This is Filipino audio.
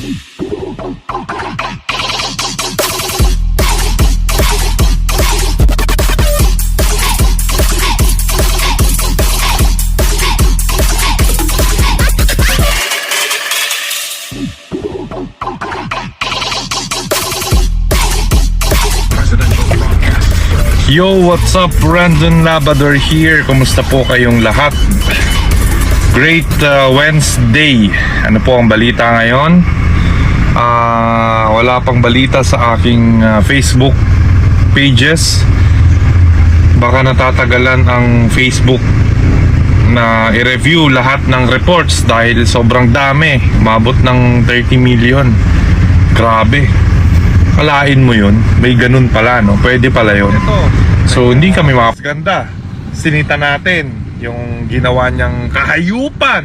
Yo, what's up? Brandon Labrador here. Kumusta po kayong lahat? Great Wednesday. Ano po ang balita ngayon? Wala pang balita sa aking Facebook pages. Baka natatagalan ang Facebook na i-review lahat ng reports dahil sobrang dami. Umabot ng 30 million. Grabe. Kalain mo yun, may ganun pala, no? Pwede pala yun. So hindi kami makapaganda. Sinita natin yung ginawa niyang kahayupan